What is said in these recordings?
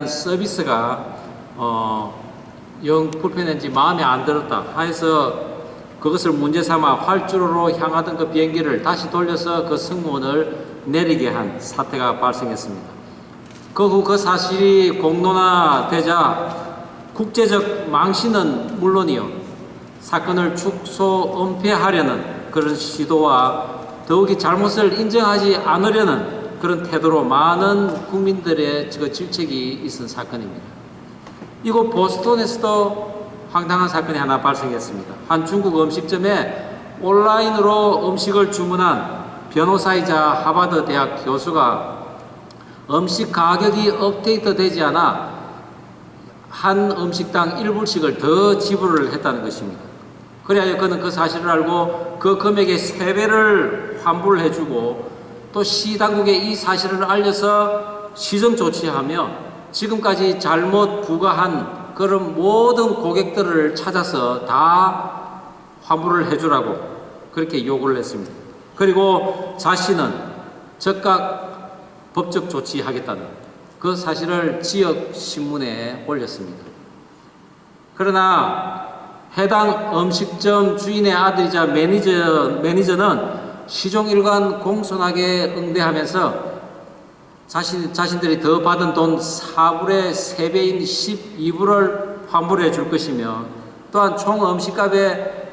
서비스가 영 불편한지 마음에 안 들었다 하여서 그것을 문제 삼아 활주로로 향하던 그 비행기를 다시 돌려서 그 승무원을 내리게 한 사태가 발생했습니다. 그 후 그 사실이 공론화되자 국제적 망신은 물론이요, 사건을 축소 은폐하려는 그런 시도와 더욱이 잘못을 인정하지 않으려는 그런 태도로 많은 국민들의 그 질책이 있은 사건입니다. 이곳 보스턴에서도 황당한 사건이 하나 발생했습니다. 한 중국 음식점에 온라인으로 음식을 주문한 변호사이자 하버드 대학 교수가 음식 가격이 업데이트되지 않아 한 음식당 1불씩을 더 지불을 했다는 것입니다. 그래야 그는 그 사실을 알고 그 금액의 3배를 환불을 해주고 또 시당국에 이 사실을 알려서 시정 조치하며 지금까지 잘못 부과한 그런 모든 고객들을 찾아서 다 환불을 해주라고 그렇게 요구를 했습니다. 그리고 자신은 즉각 법적 조치하겠다는 그 사실을 지역 신문에 올렸습니다. 그러나 해당 음식점 주인의 아들이자 매니저는 시종일관 공손하게 응대하면서 자신들이 더 받은 돈 4불의 3배인 12불을 환불해 줄 것이며, 또한 총 음식값의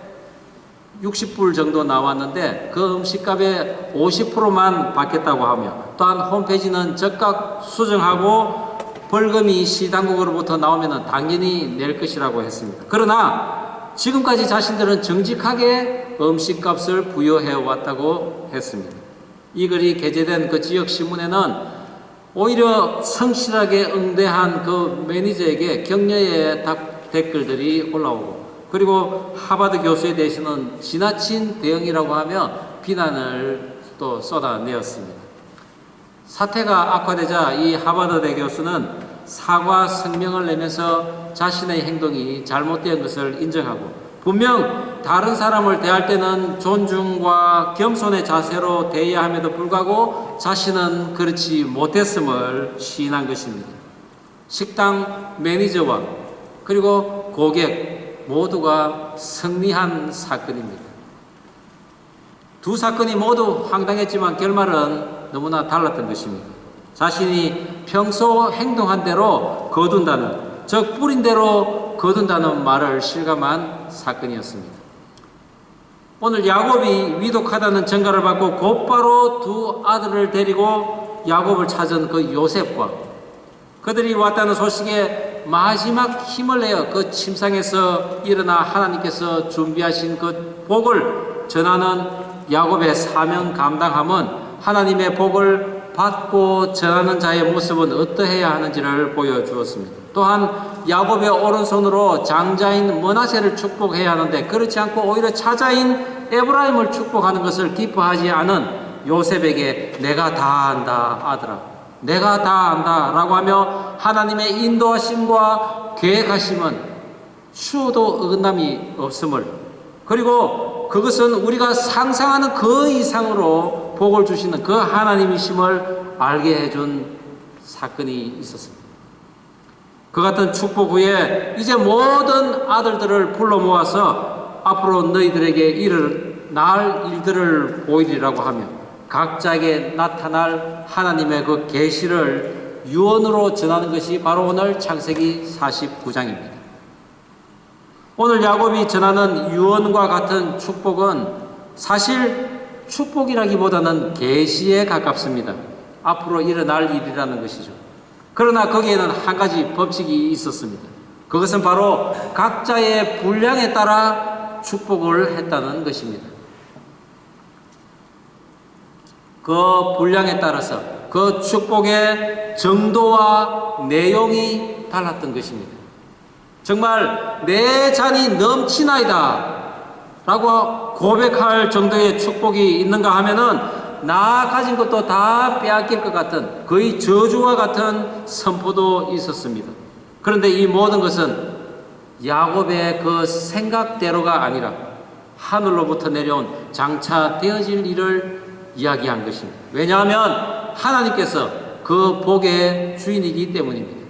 60불 정도 나왔는데 그 음식값의 50%만 받겠다고 하며, 또한 홈페이지는 즉각 수정하고 벌금이 시당국으로부터 나오면 당연히 낼 것이라고 했습니다. 그러나 지금까지 자신들은 정직하게 음식값을 부여해 왔다고 했습니다. 이 글이 게재된 그 지역 신문에는 오히려 성실하게 응대한 그 매니저에게 격려의 댓글들이 올라오고, 그리고 하버드 교수에 대해서는 지나친 대응이라고 하며 비난을 또 쏟아내었습니다. 사태가 악화되자 이 하버드대 교수는 사과 성명을 내면서 자신의 행동이 잘못된 것을 인정하고, 분명 다른 사람을 대할 때는 존중과 겸손의 자세로 대해야 함에도 불구하고 자신은 그렇지 못했음을 시인한 것입니다. 식당 매니저와 그리고 고객 모두가 승리한 사건입니다. 두 사건이 모두 황당했지만 결말은 너무나 달랐던 것입니다. 자신이 평소 행동한 대로 거둔다는, 즉 뿌린 대로 거둔다는 말을 실감한 사건이었습니다. 오늘 야곱이 위독하다는 전가를 받고 곧바로 두 아들을 데리고 야곱을 찾은 그 요셉과 그들이 왔다는 소식에 마지막 힘을 내어 그 침상에서 일어나 하나님께서 준비하신 그 복을 전하는 야곱의 사명 감당함은 하나님의 복을 받고 전하는 자의 모습은 어떠해야 하는지를 보여주었습니다. 또한 야곱의 오른손으로 장자인 므낫세를 축복해야 하는데 그렇지 않고 오히려 차자인 에브라임을 축복하는 것을 기뻐하지 않은 요셉에게 내가 다 안다 아들아, 내가 다 안다 라고 하며 하나님의 인도하심과 계획하심은 추호도 어긋남이 없음을, 그리고 그것은 우리가 상상하는 그 이상으로 복을 주시는 그 하나님이심을 알게 해준 사건이 있었습니다. 그 같은 축복 후에 이제 모든 아들들을 불러 모아서 앞으로 너희들에게 일어날 일들을 보이리라고 하며 각자에게 나타날 하나님의 그 계시를 유언으로 전하는 것이 바로 오늘 창세기 49장입니다. 오늘 야곱이 전하는 유언과 같은 축복은 사실 축복이라기보다는 계시에 가깝습니다. 앞으로 일어날 일이라는 것이죠. 그러나 거기에는 한 가지 법칙이 있었습니다. 그것은 바로 각자의 분량에 따라 축복을 했다는 것입니다. 그 분량에 따라서 그 축복의 정도와 내용이 달랐던 것입니다. 정말 내 잔이 넘치나이다 라고 고백할 정도의 축복이 있는가 하면은 나 가진 것도 다 빼앗길 것 같은 거의 저주와 같은 선포도 있었습니다. 그런데 이 모든 것은 야곱의 그 생각대로가 아니라 하늘로부터 내려온 장차 되어질 일을 이야기한 것입니다. 왜냐하면 하나님께서 그 복의 주인이기 때문입니다.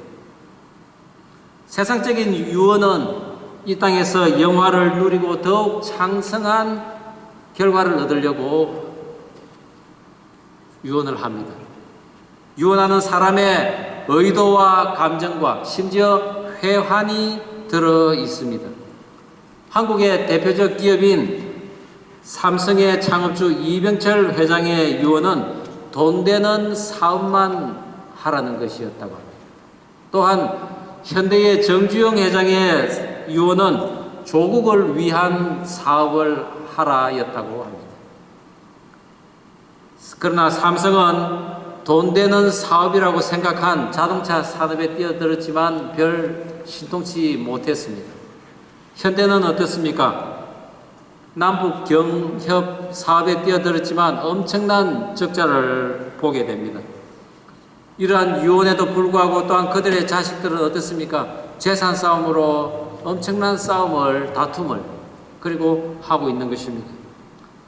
세상적인 유언은 이 땅에서 영화를 누리고 더욱 창성한 결과를 얻으려고 유언을 합니다. 유언하는 사람의 의도와 감정과 심지어 회환이 들어 있습니다. 한국의 대표적 기업인 삼성의 창업주 이병철 회장의 유언은 돈 되는 사업만 하라는 것이었다고 합니다. 또한 현대의 정주영 회장의 유언은 조국을 위한 사업을 하라였다고 합니다. 그러나 삼성은 돈 되는 사업이라고 생각한 자동차 산업에 뛰어들었지만 별 신통치 못했습니다. 현대는 어떻습니까? 남북 경협 사업에 뛰어들었지만 엄청난 적자를 보게 됩니다. 이러한 유언에도 불구하고 또한 그들의 자식들은 어떻습니까? 재산 싸움으로 엄청난 다툼을 그리고 하고 있는 것입니다.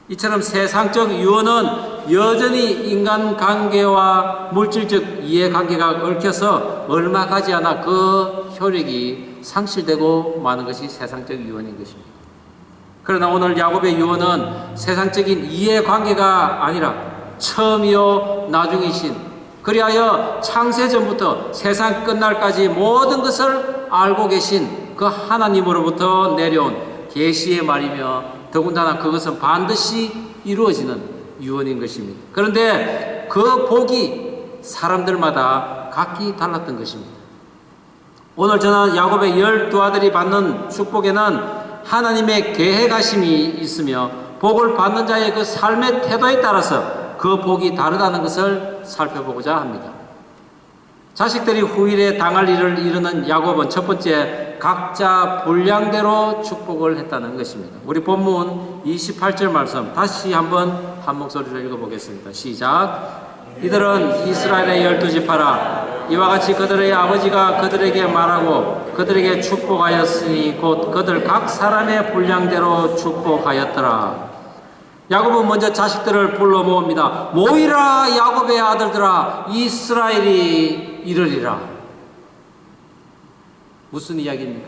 이처럼 세상적 유언은 여전히 인간관계와 물질적 이해관계가 얽혀서 얼마 가지 않아 그 효력이 상실되고 마는 것이 세상적 유언인 것입니다. 그러나 오늘 야곱의 유언은 세상적인 이해관계가 아니라 처음이요 나중이신, 그리하여 창세전부터 세상 끝날까지 모든 것을 알고 계신 그 하나님으로부터 내려온 계시의 말이며 더군다나 그것은 반드시 이루어지는 유언인 것입니다. 그런데 그 복이 사람들마다 각기 달랐던 것입니다. 오늘 저는 야곱의 12아들이 받는 축복에는 하나님의 계획하심이 있으며 복을 받는 자의 그 삶의 태도에 따라서 그 복이 다르다는 것을 살펴보고자 합니다. 자식들이 후일에 당할 일을 이루는 야곱은 첫 번째, 각자 분량대로 축복을 했다는 것입니다. 우리 본문 28절 말씀 다시 한번 한 목소리로 읽어보겠습니다. 시작. 이들은 이스라엘의 12지파라. 이와 같이 그들의 아버지가 그들에게 말하고 그들에게 축복하였으니 곧 그들 각 사람의 분량대로 축복하였더라. 야곱은 먼저 자식들을 불러 모읍니다. 모이라 야곱의 아들들아, 이스라엘이 이르리라. 무슨 이야기입니까?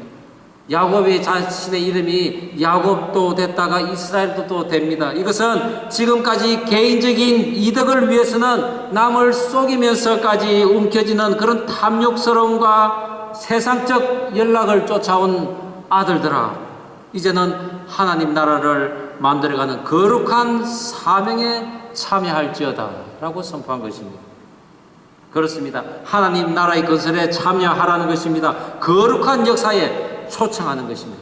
야곱의 자신의 이름이 야곱도 됐다가 이스라엘도 또 됩니다. 이것은 지금까지 개인적인 이득을 위해서는 남을 속이면서까지 움켜쥐는 그런 탐욕스러움과 세상적 연락을 쫓아온 아들들아, 이제는 하나님 나라를 만들어가는 거룩한 사명에 참여할지어다 라고 선포한 것입니다. 그렇습니다. 하나님 나라의 건설에 참여하라는 것입니다. 거룩한 역사에 초청하는 것입니다.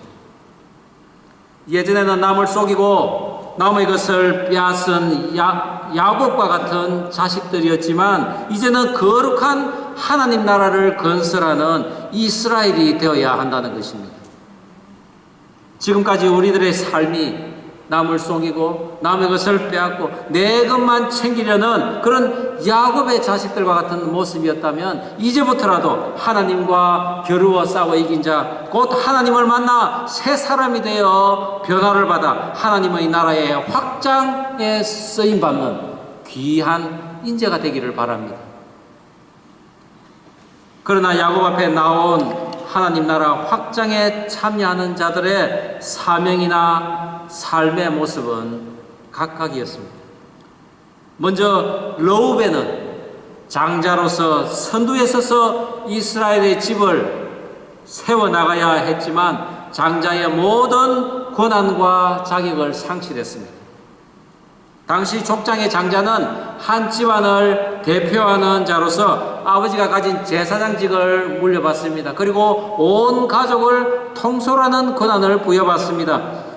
예전에는 남을 속이고 남의 것을 빼앗은 야곱과 같은 자식들이었지만 이제는 거룩한 하나님 나라를 건설하는 이스라엘이 되어야 한다는 것입니다. 지금까지 우리들의 삶이 남을 속이고 남의 것을 빼앗고 내 것만 챙기려는 그런 야곱의 자식들과 같은 모습이었다면 이제부터라도 하나님과 겨루어 싸워 이긴 자, 곧 하나님을 만나 새 사람이 되어 변화를 받아 하나님의 나라의 확장에 쓰임받는 귀한 인재가 되기를 바랍니다. 그러나 야곱 앞에 나온 하나님 나라 확장에 참여하는 자들의 사명이나 삶의 모습은 각각이었습니다. 먼저 르우벤은 장자로서 선두에 서서 이스라엘의 집을 세워나가야 했지만 장자의 모든 권한과 자격을 상실했습니다. 당시 족장의 장자는 한 집안을 대표하는 자로서 아버지가 가진 제사장직을 물려받습니다. 그리고 온 가족을 통솔하는 권한을 부여받습니다.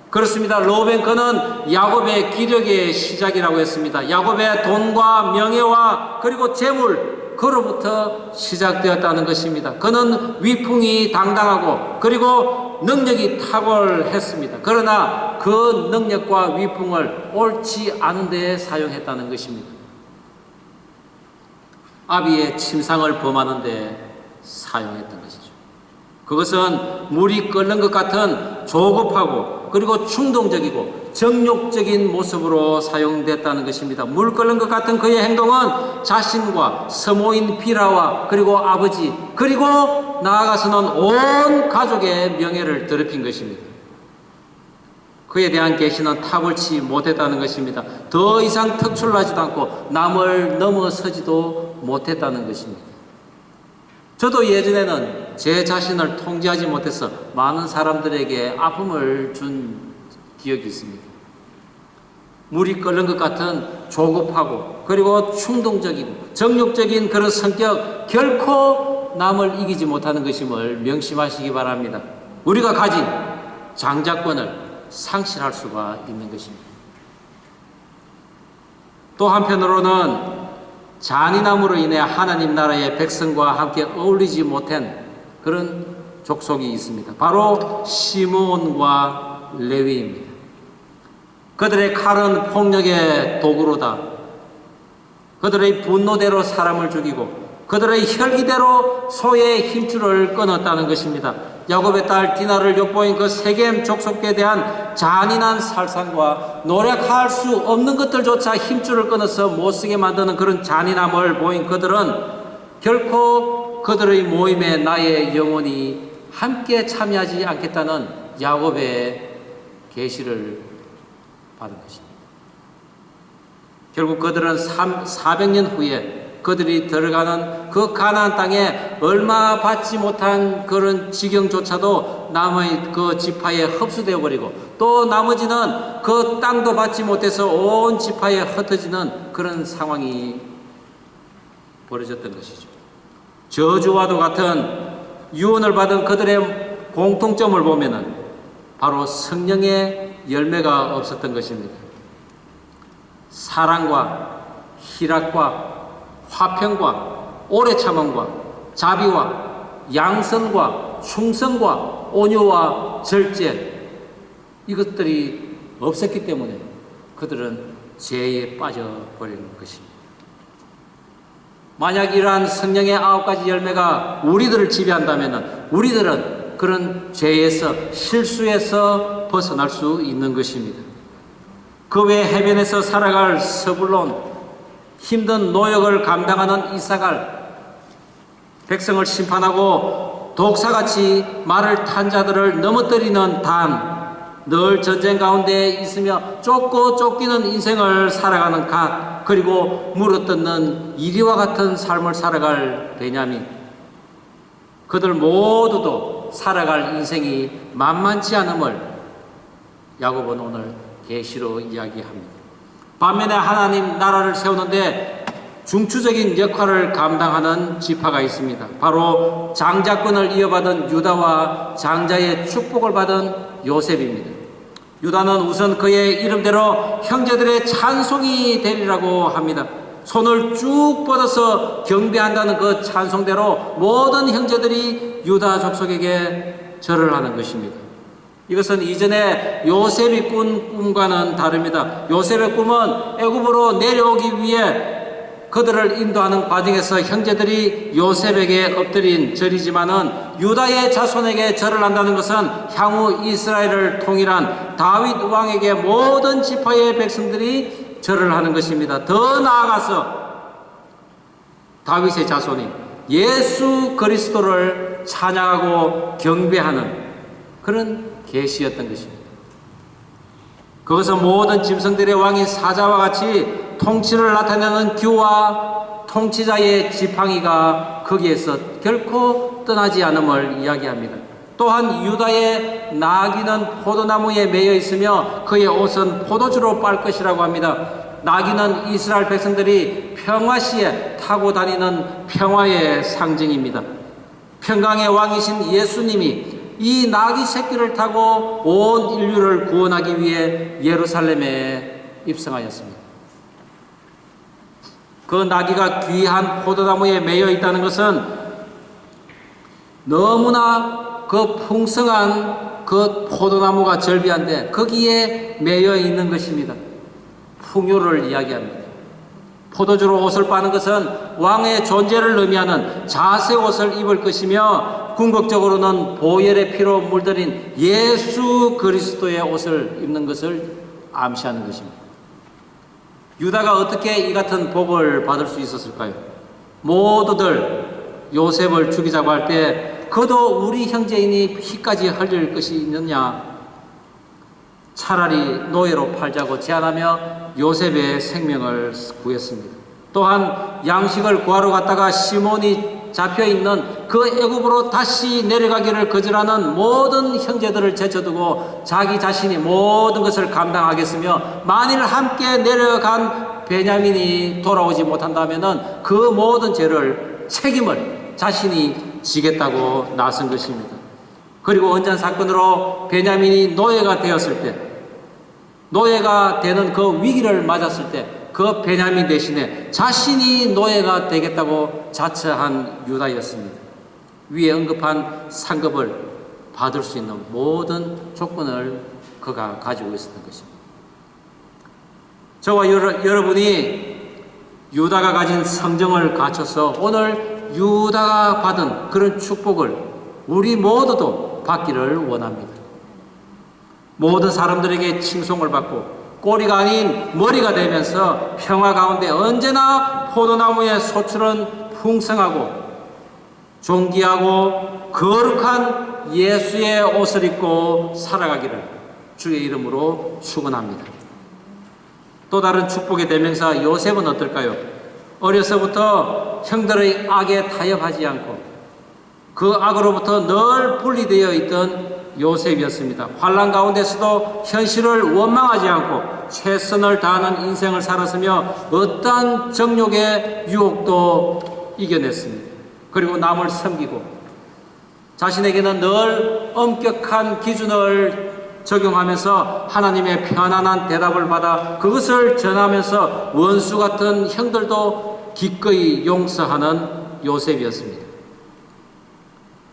그렇습니다. 르우벤 그는 야곱의 기력의 시작이라고 했습니다. 야곱의 돈과 명예와 그리고 재물, 그로부터 시작되었다는 것입니다. 그는 위풍이 당당하고 그리고 능력이 탁월했습니다. 그러나 그 능력과 위풍을 옳지 않은 데에 사용했다는 것입니다. 아비의 침상을 범하는 데 사용했던 것이죠. 그것은 물이 끓는 것 같은 조급하고 그리고 충동적이고 정욕적인 모습으로 사용됐다는 것입니다. 물 끓는 것 같은 그의 행동은 자신과 서모인 비라와 그리고 아버지 그리고 나아가서는 온 가족의 명예를 더럽힌 것입니다. 그에 대한 계시는 탁월치 못했다는 것입니다. 더 이상 특출나지도 않고 남을 넘어서지도 못했다는 것입니다. 저도 예전에는 제 자신을 통제하지 못해서 많은 사람들에게 아픔을 준 기억이 있습니다. 물이 끓는 것 같은 조급하고 그리고 충동적이고 정욕적인 그런 성격 결코 남을 이기지 못하는 것임을 명심하시기 바랍니다. 우리가 가진 장자권을 상실할 수가 있는 것입니다. 또 한편으로는 잔인함으로 인해 하나님 나라의 백성과 함께 어울리지 못한 그런 족속이 있습니다. 바로 시므온과 레위입니다. 그들의 칼은 폭력의 도구로다. 그들의 분노대로 사람을 죽이고 그들의 혈기대로 소의 힘줄을 끊었다는 것입니다. 야곱의 딸 디나를 욕보인 그 세겜 족속에 대한 잔인한 살상과 노력할 수 없는 것들조차 힘줄을 끊어서 못쓰게 만드는 그런 잔인함을 보인 그들은 결코 그들의 모임에 나의 영혼이 함께 참여하지 않겠다는 야곱의 계시를 받은 것입니다. 결국 그들은 400년 후에 그들이 들어가는 그 가나안 땅에 얼마 받지 못한 그런 지경조차도 남의 그 지파에 흡수되어 버리고 또 나머지는 그 땅도 받지 못해서 온 지파에 흩어지는 그런 상황이 벌어졌던 것이죠. 저주와도 같은 유언을 받은 그들의 공통점을 보면은 바로 성령의 열매가 없었던 것입니다. 사랑과 희락과 화평과 오래 참음과 자비와 양선과 충성과 온유와 절제 이것들이 없었기 때문에 그들은 죄에 빠져버리는 것입니다. 만약 이러한 성령의 9가지 열매가 우리들을 지배한다면 우리들은 그런 죄에서 실수에서 벗어날 수 있는 것입니다. 그 외 해변에서 살아갈 서불론 힘든 노역을 감당하는 이사갈 백성을 심판하고 독사같이 말을 탄 자들을 넘어뜨리는 단 늘 전쟁 가운데 있으며 쫓고 쫓기는 인생을 살아가는 갓 그리고 물어뜯는 이리와 같은 삶을 살아갈 베냐민 그들 모두도 살아갈 인생이 만만치 않음을 야곱은 오늘 계시로 이야기합니다. 반면에 하나님 나라를 세우는데 중추적인 역할을 감당하는 지파가 있습니다. 바로 장자권을 이어받은 유다와 장자의 축복을 받은 요셉입니다. 유다는 우선 그의 이름대로 형제들의 찬송이 되리라고 합니다. 손을 쭉 뻗어서 경배한다는 그 찬송대로 모든 형제들이 유다 족속에게 절을 하는 것입니다. 이것은 이전에 요셉이 꾼 꿈과는 다릅니다. 요셉의 꿈은 애굽으로 내려오기 위해 그들을 인도하는 과정에서 형제들이 요셉에게 엎드린 절이지만은 유다의 자손에게 절을 한다는 것은 향후 이스라엘을 통일한 다윗 왕에게 모든 지파의 백성들이 절을 하는 것입니다. 더 나아가서 다윗의 자손이 예수 그리스도를 찬양하고 경배하는 그런 계시였던 것입니다. 그것은 모든 짐승들의 왕인 사자와 같이 통치를 나타내는 규와 통치자의 지팡이가 거기에서 결코 떠나지 않음을 이야기합니다. 또한 유다의 나귀는 포도나무에 매여 있으며 그의 옷은 포도주로 빨 것이라고 합니다. 나귀는 이스라엘 백성들이 평화시에 타고 다니는 평화의 상징입니다. 평강의 왕이신 예수님이 이 나귀 새끼를 타고 온 인류를 구원하기 위해 예루살렘에 입성하였습니다. 그 나귀가 귀한 포도나무에 매여 있다는 것은 너무나 그 풍성한 그 포도나무가 절비한데 거기에 매여 있는 것입니다. 풍요를 이야기합니다. 포도주로 옷을 빠는 것은 왕의 존재를 의미하는 자색 옷을 입을 것이며 궁극적으로는 보혈의 피로 물들인 예수 그리스도의 옷을 입는 것을 암시하는 것입니다. 유다가 어떻게 이 같은 복을 받을 수 있었을까요? 모두들 요셉을 죽이자고 할 때 그도 우리 형제이니 피까지 흘릴 것이 있느냐? 차라리 노예로 팔자고 제안하며 요셉의 생명을 구했습니다. 또한 양식을 구하러 갔다가 시몬이 잡혀있는 그 애굽으로 다시 내려가기를 거절하는 모든 형제들을 제쳐두고 자기 자신이 모든 것을 감당하겠으며 만일 함께 내려간 베냐민이 돌아오지 못한다면 그 모든 죄를 책임을 자신이 지겠다고 나선 것입니다. 그리고 언전 사건으로 베냐민이 노예가 되었을 때, 노예가 되는 그 위기를 맞았을 때 그 베냐민 대신에 자신이 노예가 되겠다고 자처한 유다였습니다. 위에 언급한 상급을 받을 수 있는 모든 조건을 그가 가지고 있었던 것입니다. 저와 여러분이 유다가 가진 성정을 갖춰서 오늘 유다가 받은 그런 축복을 우리 모두도 받기를 원합니다. 모든 사람들에게 칭송을 받고 꼬리가 아닌 머리가 되면서 평화 가운데 언제나 포도나무의 소출은 풍성하고 존귀하고 거룩한 예수의 옷을 입고 살아가기를 주의 이름으로 축원합니다. 또 다른 축복의 대명사 요셉은 어떨까요? 어려서부터 형들의 악에 타협하지 않고 그 악으로부터 늘 분리되어 있던 요셉이었습니다. 환난 가운데서도 현실을 원망하지 않고 최선을 다하는 인생을 살았으며 어떠한 정욕의 유혹도 이겨냈습니다. 그리고 남을 섬기고 자신에게는 늘 엄격한 기준을 적용하면서 하나님의 편안한 대답을 받아 그것을 전하면서 원수 같은 형들도 기꺼이 용서하는 요셉이었습니다.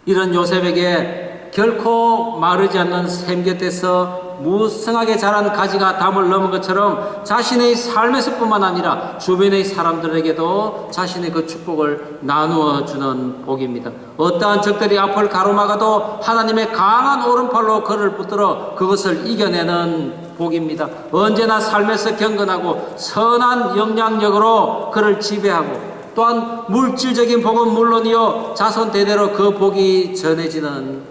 이런 요셉에게 결코 마르지 않는 샘 곁에서 무성하게 자란 가지가 담을 넘은 것처럼 자신의 삶에서뿐만 아니라 주변의 사람들에게도 자신의 그 축복을 나누어 주는 복입니다. 어떠한 적들이 앞을 가로막아도 하나님의 강한 오른팔로 그를 붙들어 그것을 이겨내는 복입니다. 언제나 삶에서 경건하고 선한 영향력으로 그를 지배하고 또한 물질적인 복은 물론이요 자손 대대로 그 복이 전해지는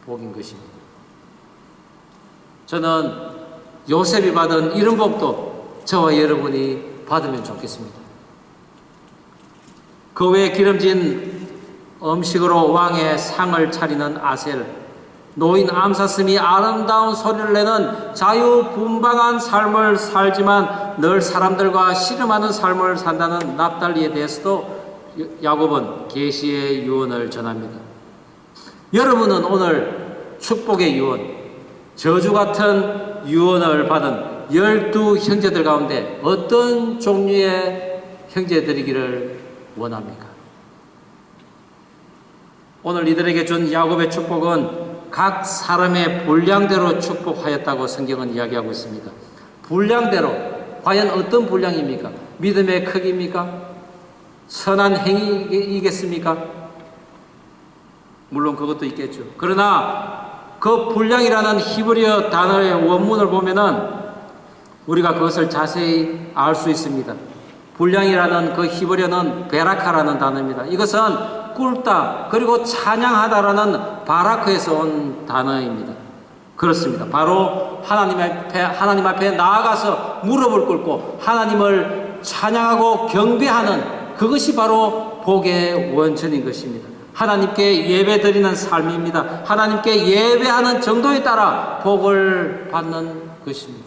복인 것입니다. 저는 요셉이 받은 이런 복도 저와 여러분이 받으면 좋겠습니다. 그 외에 기름진 음식으로 왕의 상을 차리는 아셀, 노인 암사슴이 아름다운 소리를 내는 자유분방한 삶을 살지만 늘 사람들과 씨름하는 삶을 산다는 납달리에 대해서도 야곱은 계시의 유언을 전합니다. 여러분은 오늘 축복의 유언, 저주 같은 유언을 받은 12 형제들 가운데 어떤 종류의 형제들이기를 원합니까? 오늘 이들에게 준 야곱의 축복은 각 사람의 분량대로 축복하였다고 성경은 이야기하고 있습니다. 분량대로, 과연 어떤 분량입니까? 믿음의 크기입니까? 선한 행위이겠습니까? 물론 그것도 있겠죠. 그러나 그 분량이라는 히브리어 단어의 원문을 보면은 우리가 그것을 자세히 알 수 있습니다. 분량이라는 그 히브리어는 베라카라는 단어입니다. 이것은 꿇다 그리고 찬양하다라는 바라크에서 온 단어입니다. 그렇습니다. 바로 하나님 앞에 나아가서 무릎을 꿇고 하나님을 찬양하고 경배하는 그것이 바로 복의 원천인 것입니다. 하나님께 예배 드리는 삶입니다. 하나님께 예배하는 정도에 따라 복을 받는 것입니다.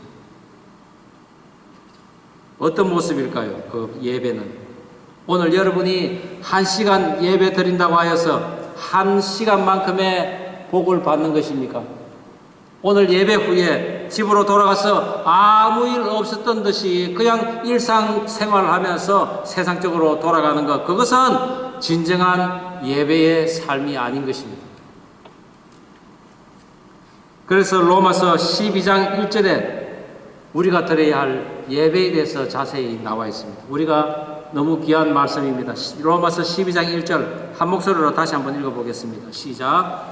어떤 모습일까요? 그 예배는 오늘 여러분이 1시간 예배 드린다고 하여서 1시간만큼의 복을 받는 것입니까? 오늘 예배 후에 집으로 돌아가서 아무 일 없었던 듯이 그냥 일상생활을 하면서 세상적으로 돌아가는 것, 그것은 진정한 예배의 삶이 아닌 것입니다. 그래서 로마서 12장 1절에 우리가 드려야 할 예배에 대해서 자세히 나와 있습니다. 우리가 너무 귀한 말씀입니다. 로마서 12장 1절 한 목소리로 다시 한번 읽어보겠습니다. 시작.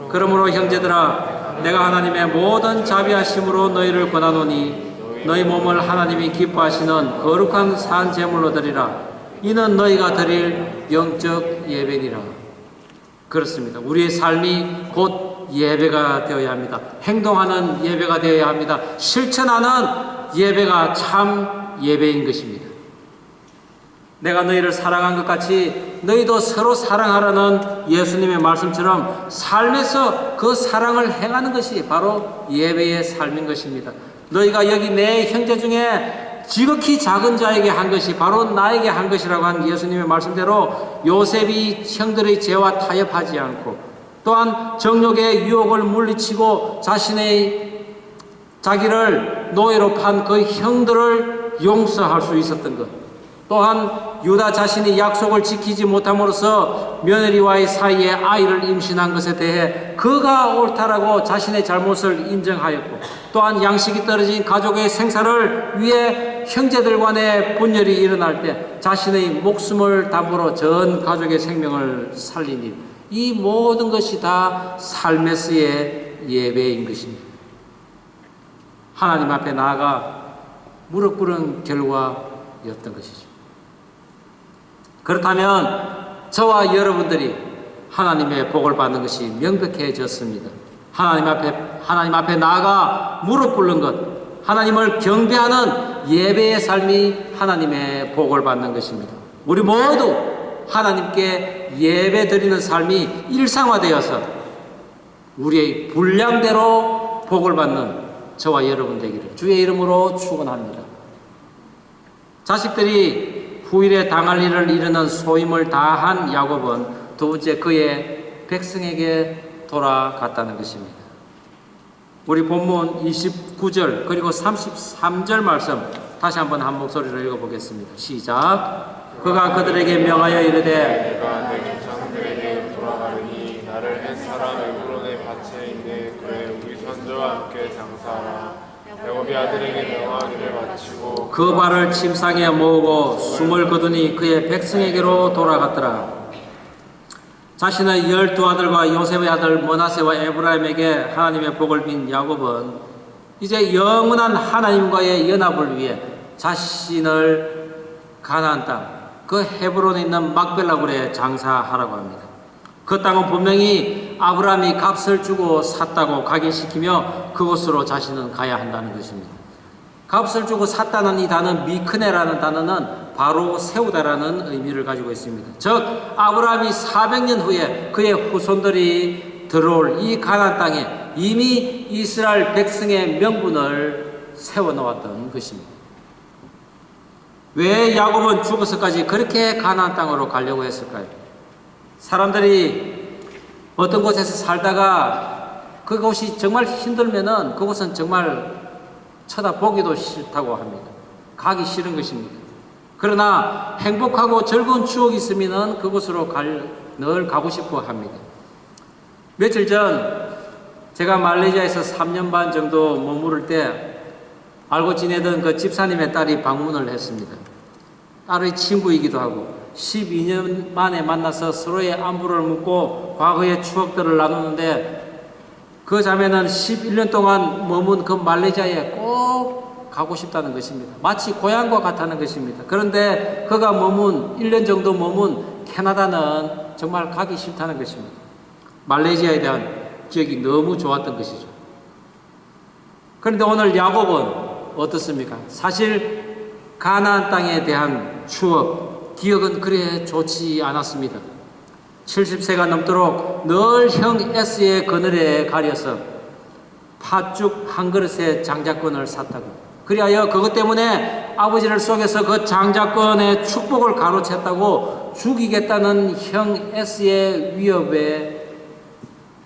그러므로 형제들아 내가 하나님의 모든 자비하심으로 너희를 권하노니 너희 몸을 하나님이 기뻐하시는 거룩한 산 제물로 드리라. 이는 너희가 드릴 영적 예배니라. 그렇습니다. 우리의 삶이 곧 예배가 되어야 합니다. 행동하는 예배가 되어야 합니다. 실천하는 예배가 참 예배인 것입니다. 내가 너희를 사랑한 것 같이 너희도 서로 사랑하라는 예수님의 말씀처럼 삶에서 그 사랑을 행하는 것이 바로 예배의 삶인 것입니다. 너희가 여기 내 형제 중에 지극히 작은 자에게 한 것이 바로 나에게 한 것이라고 한 예수님의 말씀대로 요셉이 형들의 죄와 타협하지 않고 또한 정욕의 유혹을 물리치고 자기를 노예로 판 그 형들을 용서할 수 있었던 것, 또한 유다 자신이 약속을 지키지 못함으로써 며느리와의 사이에 아이를 임신한 것에 대해 그가 옳다라고 자신의 잘못을 인정하였고, 또한 양식이 떨어진 가족의 생사를 위해 형제들 간의 분열이 일어날 때 자신의 목숨을 담보로 전 가족의 생명을 살린 일, 이 모든 것이 다 삶에서의 예배인 것입니다. 하나님 앞에 나아가 무릎 꿇은 결과였던 것이죠. 그렇다면 저와 여러분들이 하나님의 복을 받는 것이 명백해졌습니다. 하나님 앞에 나아가 무릎 꿇는 것, 하나님을 경배하는 예배의 삶이 하나님의 복을 받는 것입니다. 우리 모두 하나님께 예배 드리는 삶이 일상화되어서 우리의 분량대로 복을 받는 저와 여러분 되기를 주의 이름으로 축원합니다. 자식들이 후일에 당할 일을 이루는 소임을 다한 야곱은 두 번째 그의 백성에게 돌아갔다는 것입니다. 우리 본문 29절 그리고 33절 말씀 다시 한번 한 목소리로 읽어보겠습니다. 시작. 그가 그들에게 명하여 이르되 내가 내 조상들에게 돌아가리니 나를 한 사람 에브론의 밭에 있는 그의 우리 선조와 함께 장사하라. 야곱이 아들에게 명하기를 마치고 그 발을 침상에 모으고 숨을 거두니 그의 백성에게로 돌아갔더라. 자신의 12아들과 요셉의 아들 므낫세와 에브라임에게 하나님의 복을 빈 야곱은 이제 영원한 하나님과의 연합을 위해 자신을 가나안 땅, 그 헤브론에 있는 막벨라굴에 장사하라고 합니다. 그 땅은 분명히 아브라함이 값을 주고 샀다고 각인시키며 그곳으로 자신은 가야 한다는 것입니다. 값을 주고 샀다는 이 단어 미크네라는 단어는 바로 세우다라는 의미를 가지고 있습니다. 즉 아브라함이 400년 후에 그의 후손들이 들어올 이 가나안 땅에 이미 이스라엘 백성의 명분을 세워놓았던 것입니다. 왜 야곱은 죽어서까지 그렇게 가나안 땅으로 가려고 했을까요? 사람들이 어떤 곳에서 살다가 그곳이 정말 힘들면은 그곳은 정말 쳐다보기도 싫다고 합니다. 가기 싫은 것입니다. 그러나 행복하고 즐거운 추억이 있으면은 그곳으로 늘 가고 싶어 합니다. 며칠 전 제가 말레이시아에서 3년 반 정도 머무를 때 알고 지내던 그 집사님의 딸이 방문을 했습니다. 딸의 친구이기도 하고 12년 만에 만나서 서로의 안부를 묻고 과거의 추억들을 나누는데 그 자매는 11년 동안 머문 그 말레이시아에 꼭 가고 싶다는 것입니다. 마치 고향과 같다는 것입니다. 그런데 그가 1년 정도 머문 캐나다는 정말 가기 싫다는 것입니다. 말레이시아에 대한 기억이 너무 좋았던 것이죠. 그런데 오늘 야곱은 어떻습니까? 사실 가나안 땅에 대한 추억, 기억은 그래 좋지 않았습니다. 70세가 넘도록 늘 형 S의 그늘에 가려서 팥죽 한 그릇에 장자권을 샀다고. 그리하여 그것 때문에 아버지를 속여서 그 장자권의 축복을 가로챘다고 죽이겠다는 형 S의 위협에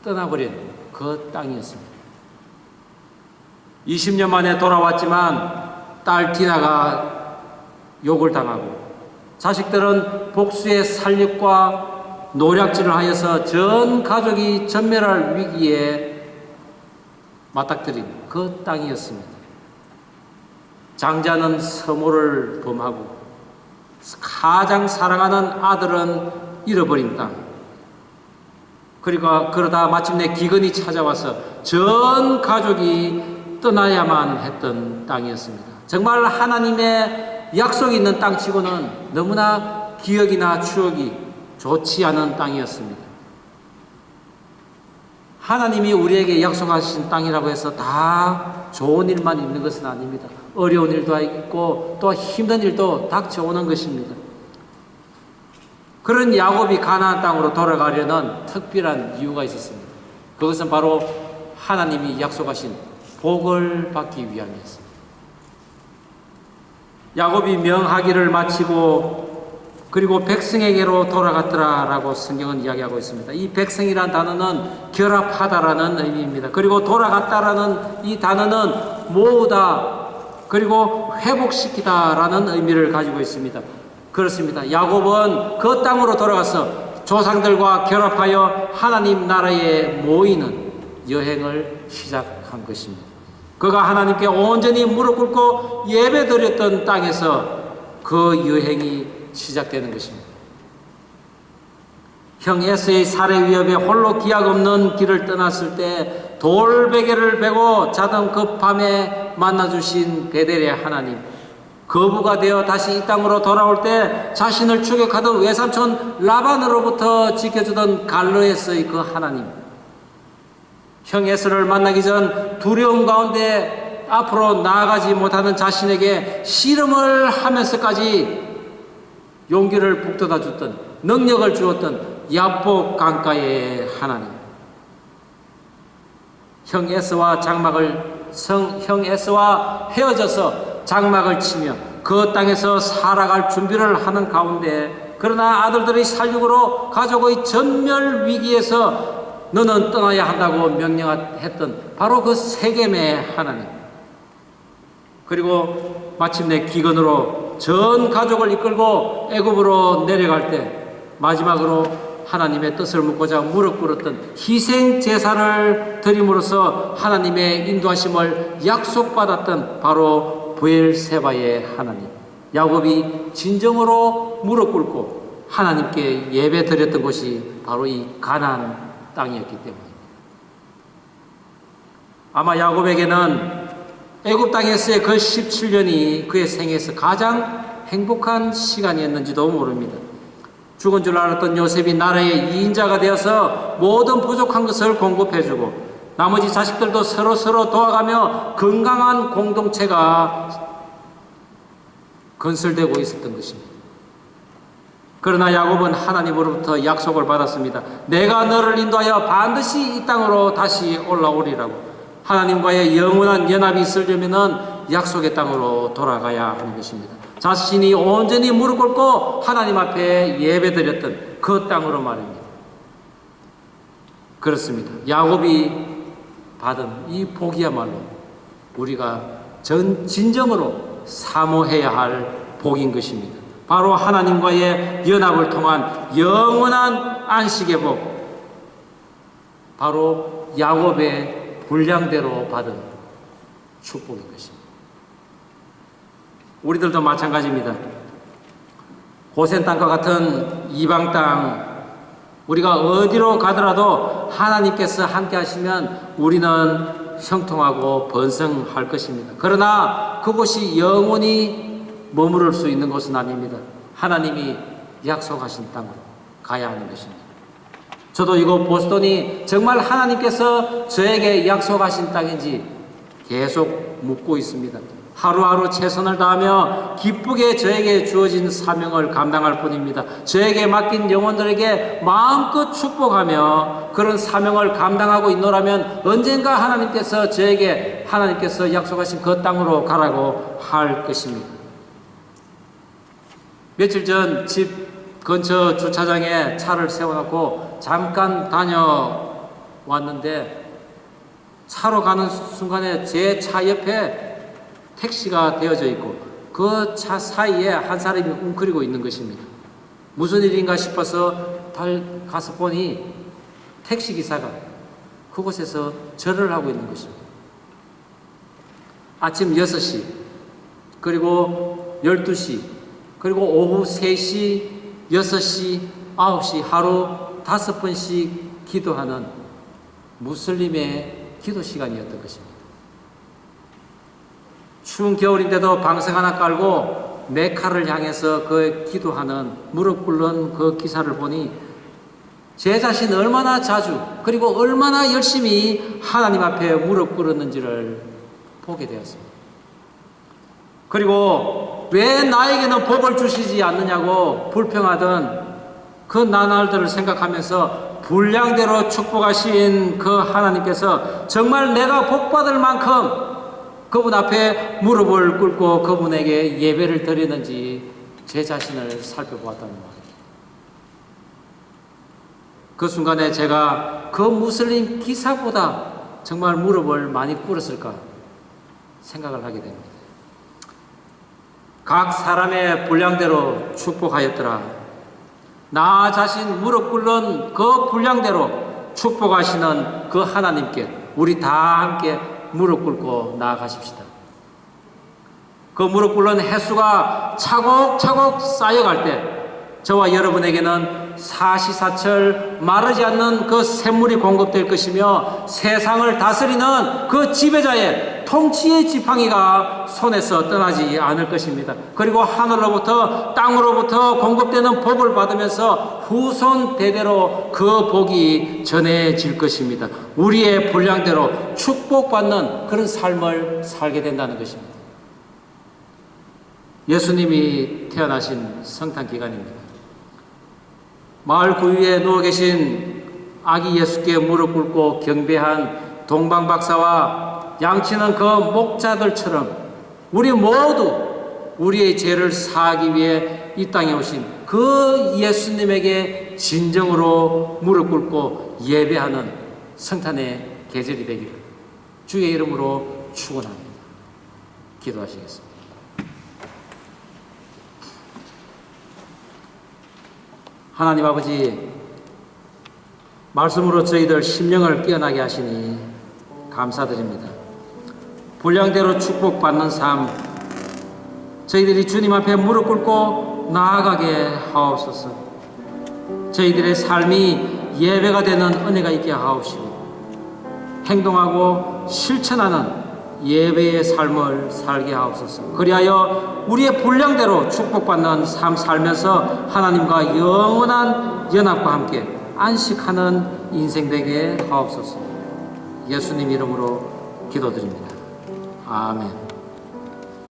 떠나버린 그 땅이었습니다. 20년 만에 돌아왔지만 딸 디나가 욕을 당하고 자식들은 복수의 살육과 노략질을 하여서 전 가족이 전멸할 위기에 맞닥뜨린 그 땅이었습니다. 장자는 서모를 범하고 가장 사랑하는 아들은 잃어버린 땅. 그러다 마침내 기근이 찾아와서 전 가족이 떠나야만 했던 땅이었습니다. 정말 하나님의 약속이 있는 땅치고는 너무나 기억이나 추억이 좋지 않은 땅이었습니다. 하나님이 우리에게 약속하신 땅이라고 해서 다 좋은 일만 있는 것은 아닙니다. 어려운 일도 있고 또 힘든 일도 닥쳐오는 것입니다. 그런 야곱이 가나안 땅으로 돌아가려는 특별한 이유가 있었습니다. 그것은 바로 하나님이 약속하신 복을 받기 위함이었습니다. 야곱이 명하기를 마치고 그리고 백성에게로 돌아갔더라라고 성경은 이야기하고 있습니다. 이 백성이라는 단어는 결합하다라는 의미입니다. 그리고 돌아갔다라는 이 단어는 모으다 그리고 회복시키다라는 의미를 가지고 있습니다. 그렇습니다. 야곱은 그 땅으로 돌아가서 조상들과 결합하여 하나님 나라에 모이는 여행을 시작한 것입니다. 그가 하나님께 온전히 무릎 꿇고 예배드렸던 땅에서 그 여행이 시작되는 것입니다. 형 에서의 살해 위협에 홀로 기약 없는 길을 떠났을 때 돌베개를 베고 자던 그 밤에 만나주신 베델의 하나님, 거부가 되어 다시 이 땅으로 돌아올 때 자신을 추격하던 외삼촌 라반으로부터 지켜주던 갈르에서의 그 하나님, 형 에서를 만나기 전 두려움 가운데 앞으로 나아가지 못하는 자신에게 씨름을 하면서까지 용기를 북돋아 줬던, 능력을 주었던 야복 강가의 하나님, 형 에서와 헤어져서 장막을 치며 그 땅에서 살아갈 준비를 하는 가운데, 그러나 아들들의 살육으로 가족의 전멸 위기에서 너는 떠나야 한다고 명령했던 바로 그 세겜의 하나님, 그리고 마침내 기근으로 전 가족을 이끌고 애굽으로 내려갈 때 마지막으로 하나님의 뜻을 묻고자 무릎 꿇었던 희생 제사를 드림으로써 하나님의 인도하심을 약속받았던 바로 브엘세바의 하나님, 야곱이 진정으로 무릎 꿇고 하나님께 예배 드렸던 곳이 바로 이 가나안 땅이었기 때문입니다. 아마 야곱에게는 애굽 땅에서의 그 17년이 그의 생애에서 가장 행복한 시간이었는지도 모릅니다. 죽은 줄 알았던 요셉이 나라의 2인자가 되어서 모든 부족한 것을 공급해주고 나머지 자식들도 서로 도와가며 건강한 공동체가 건설되고 있었던 것입니다. 그러나 야곱은 하나님으로부터 약속을 받았습니다. 내가 너를 인도하여 반드시 이 땅으로 다시 올라오리라고. 하나님과의 영원한 연합이 있으려면 약속의 땅으로 돌아가야 하는 것입니다. 자신이 온전히 무릎 꿇고 하나님 앞에 예배드렸던 그 땅으로 말입니다. 그렇습니다. 야곱이 받은 이 복이야말로 우리가 진정으로 사모해야 할 복인 것입니다. 바로 하나님과의 연합을 통한 영원한 안식의 복, 바로 야곱의 분량대로 받은 축복인 것입니다. 우리들도 마찬가지입니다. 고센 땅과 같은 이방 땅, 우리가 어디로 가더라도 하나님께서 함께 하시면 우리는 형통하고 번성할 것입니다. 그러나 그곳이 영원히 머무를 수 있는 곳은 아닙니다. 하나님이 약속하신 땅으로 가야 하는 것입니다. 저도 이곳 보스턴이 정말 하나님께서 저에게 약속하신 땅인지 계속 묻고 있습니다. 하루하루 최선을 다하며 기쁘게 저에게 주어진 사명을 감당할 뿐입니다. 저에게 맡긴 영혼들에게 마음껏 축복하며 그런 사명을 감당하고 있노라면 언젠가 하나님께서 약속하신 그 땅으로 가라고 할 것입니다. 며칠 전 집 근처 주차장에 차를 세워놓고 잠깐 다녀왔는데 차로 가는 순간에 제 차 옆에 택시가 되어져 있고 그 차 사이에 한 사람이 웅크리고 있는 것입니다. 무슨 일인가 싶어서 가서 보니 택시기사가 그곳에서 절을 하고 있는 것입니다. 아침 6시 그리고 12시, 그리고 오후 3시, 6시, 9시 하루 5번씩 기도하는 무슬림의 기도 시간이었던 것입니다. 추운 겨울인데도 방석 하나 깔고 메카를 향해서 그 기도하는 무릎 꿇는 그 기사를 보니 제 자신 얼마나 자주 그리고 얼마나 열심히 하나님 앞에 무릎 꿇었는지를 보게 되었습니다. 그리고 왜 나에게는 복을 주시지 않느냐고 불평하던 그 나날들을 생각하면서 분량대로 축복하신 그 하나님께서 정말 내가 복받을 만큼 그분 앞에 무릎을 꿇고 그분에게 예배를 드리는지 제 자신을 살펴보았다는 말입니다. 그 순간에 제가 그 무슬림 기사보다 정말 무릎을 많이 꿇었을까 생각을 하게 됩니다. 각 사람의 분량대로 축복하였더라. 나 자신 무릎 꿇는 그 분량대로 축복하시는 그 하나님께 우리 다 함께 무릎 꿇고 나아가십시다. 그 무릎 꿇는 횟수가 차곡차곡 쌓여갈 때 저와 여러분에게는 사시사철 마르지 않는 그 샘물이 공급될 것이며 세상을 다스리는 그 지배자의 통치의 지팡이가 손에서 떠나지 않을 것입니다. 그리고 하늘로부터 땅으로부터 공급되는 복을 받으면서 후손 대대로 그 복이 전해질 것입니다. 우리의 분량대로 축복받는 그런 삶을 살게 된다는 것입니다. 예수님이 태어나신 성탄 기간입니다. 마을 구유에 누워 계신 아기 예수께 무릎 꿇고 경배한 동방박사와 양치는 그 목자들처럼 우리 모두 우리의 죄를 사하기 위해 이 땅에 오신 그 예수님에게 진정으로 무릎 꿇고 예배하는 성탄의 계절이 되기를 주의 이름으로 축원합니다. 기도하시겠습니다. 하나님 아버지, 말씀으로 저희들 심령을 깨어나게 하시니 감사드립니다. 분량대로 축복받는 삶, 저희들이 주님 앞에 무릎 꿇고 나아가게 하옵소서. 저희들의 삶이 예배가 되는 은혜가 있게 하옵시고 행동하고 실천하는 예배의 삶을 살게 하옵소서. 그리하여 우리의 분량대로 축복받는 삶 살면서 하나님과 영원한 연합과 함께 안식하는 인생 되게 하옵소서. 예수님 이름으로 기도드립니다. 아멘.